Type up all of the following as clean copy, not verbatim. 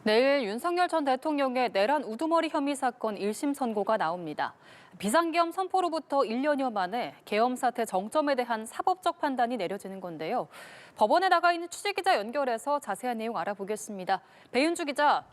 내일 윤석열 전 대통령의 내란 우두머리 혐의 사건 1심 선고가 나옵니다. 비상계엄 선포로부터 1년여 만에 계엄 사태 정점에 대한 사법적 판단이 내려지는 건데요. 법원에 나가 있는 취재기자 연결해서 자세한 내용 알아보겠습니다. 배윤주 기자.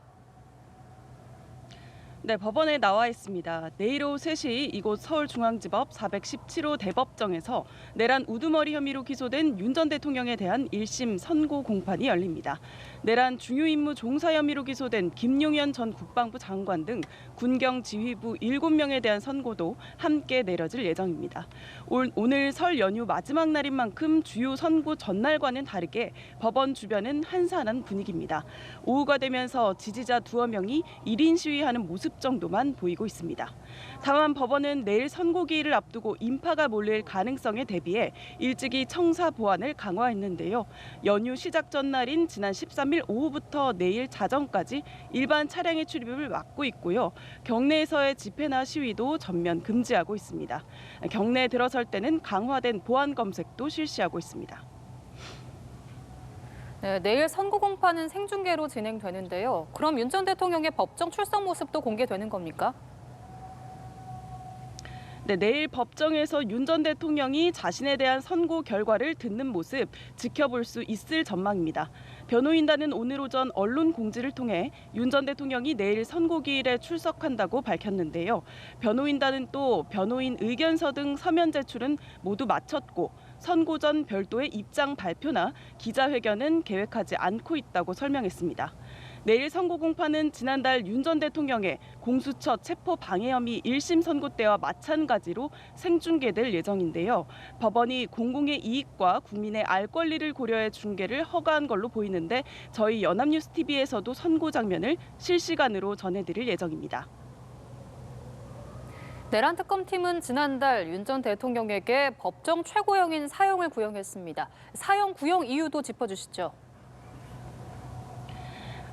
네, 법원에 나와 있습니다. 내일 오후 3시 이곳 서울중앙지법 417호 대법정에서 내란 우두머리 혐의로 기소된 윤 전 대통령에 대한 1심 선고 공판이 열립니다. 내란 중요임무 종사 혐의로 기소된 김용현 전 국방부 장관 등 군경 지휘부 7명에 대한 선고도 함께 내려질 예정입니다. 오늘 설 연휴 마지막 날인 만큼 주요 선고 전날과는 다르게 법원 주변은 한산한 분위기입니다. 오후가 되면서 지지자 두어 명이 1인 시위하는 모습 정도만 보이고 있습니다. 다만 법원은 내일 선고기일을 앞두고 인파가 몰릴 가능성에 대비해 일찍이 청사 보안을 강화했는데요. 연휴 시작 전날인 지난 13일 오후부터 내일 자정까지 일반 차량의 출입을 막고 있고요. 경내에서의 집회나 시위도 전면 금지하고 있습니다. 경내에 들어설 때는 강화된 보안 검색도 실시하고 있습니다. 네, 내일 선고 공판은 생중계로 진행되는데요. 그럼 윤 전 대통령의 법정 출석 모습도 공개되는 겁니까? 네, 내일 법정에서 윤 전 대통령이 자신에 대한 선고 결과를 듣는 모습 지켜볼 수 있을 전망입니다. 변호인단은 오늘 오전 언론 공지를 통해 윤 전 대통령이 내일 선고기일에 출석한다고 밝혔는데요. 변호인단은 또 변호인 의견서 등 서면 제출은 모두 마쳤고 선고 전 별도의 입장 발표나 기자회견은 계획하지 않고 있다고 설명했습니다. 내일 선고 공판은 지난달 윤 전 대통령의 공수처 체포 방해 혐의 1심 선고 때와 마찬가지로 생중계될 예정인데요. 법원이 공공의 이익과 국민의 알 권리를 고려해 중계를 허가한 걸로 보이는데 저희 연합뉴스 TV에서도 선고 장면을 실시간으로 전해드릴 예정입니다. 내란 특검팀은 지난달 윤 전 대통령에게 법정 최고형인 사형을 구형했습니다. 사형 구형 이유도 짚어주시죠.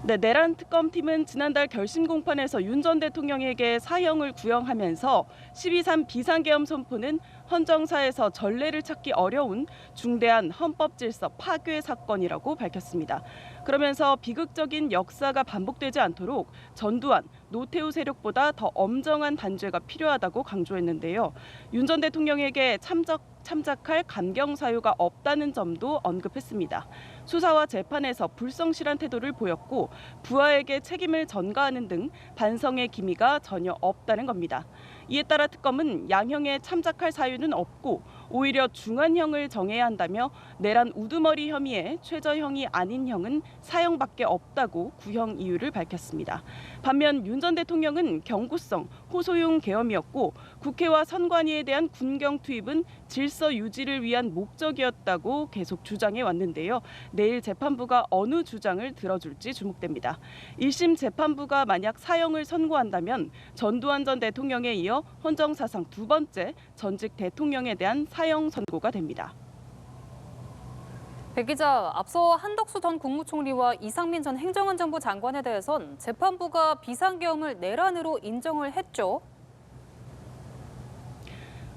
네, 내란 특검팀은 지난달 결심 공판에서 윤 전 대통령에게 사형을 구형하면서 12.3 비상계엄 선포는 헌정사에서 전례를 찾기 어려운 중대한 헌법 질서 파괴 사건이라고 밝혔습니다. 그러면서 비극적인 역사가 반복되지 않도록 전두환, 노태우 세력보다 더 엄정한 단죄가 필요하다고 강조했는데요. 윤 전 대통령에게 참작할 감경 사유가 없다는 점도 언급했습니다. 수사와 재판에서 불성실한 태도를 보였고 부하에게 책임을 전가하는 등 반성의 기미가 전혀 없다는 겁니다. 이에 따라 특검은 양형에 참작할 사유는 없고 오히려 중한형을 정해야 한다며 내란 우두머리 혐의의 최저형이 아닌 형은 사형밖에 없다고 구형 이유를 밝혔습니다. 반면 윤 전 대통령은 경구성, 호소용 계엄이었고 국회와 선관위에 대한 군경 투입은 질서 유지를 위한 목적이었다고 계속 주장해 왔는데요. 내일 재판부가 어느 주장을 들어줄지 주목됩니다. 1심 재판부가 만약 사형을 선고한다면 전두환 전 대통령에 이어 헌정사상 두 번째 전직 대통령에 대한 사형 선고가 됩니다. 배 기자, 앞서 한덕수 전 국무총리와 이상민 전 행정안전부 장관에 대해선 재판부가 비상계엄을 내란으로 인정을 했죠.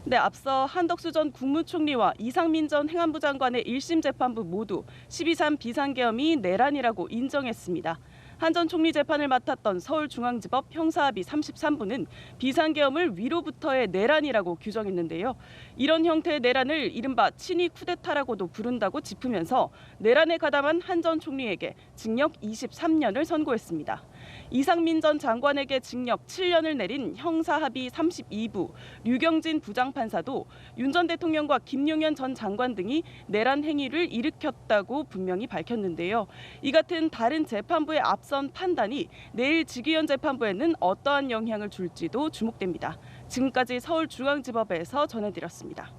네, 앞서 한덕수 전 국무총리와 이상민 전 행안부 장관의 1심 재판부 모두 12.3 비상계엄이 내란이라고 인정했습니다. 한 전 총리 재판을 맡았던 서울중앙지법 형사합의 33부는 비상계엄을 위로부터의 내란이라고 규정했는데요. 이런 형태의 내란을 이른바 친위 쿠데타라고도 부른다고 짚으면서 내란에 가담한 한 전 총리에게 징역 23년을 선고했습니다. 이상민 전 장관에게 징역 7년을 내린 형사합의 32부 류경진 부장판사도 윤 전 대통령과 김용현 전 장관 등이 내란 행위를 일으켰다고 분명히 밝혔는데요. 이 같은 다른 재판부의 앞선 판단이 내일 지기현 재판부에는 어떠한 영향을 줄지도 주목됩니다. 지금까지 서울중앙지법에서 전해드렸습니다.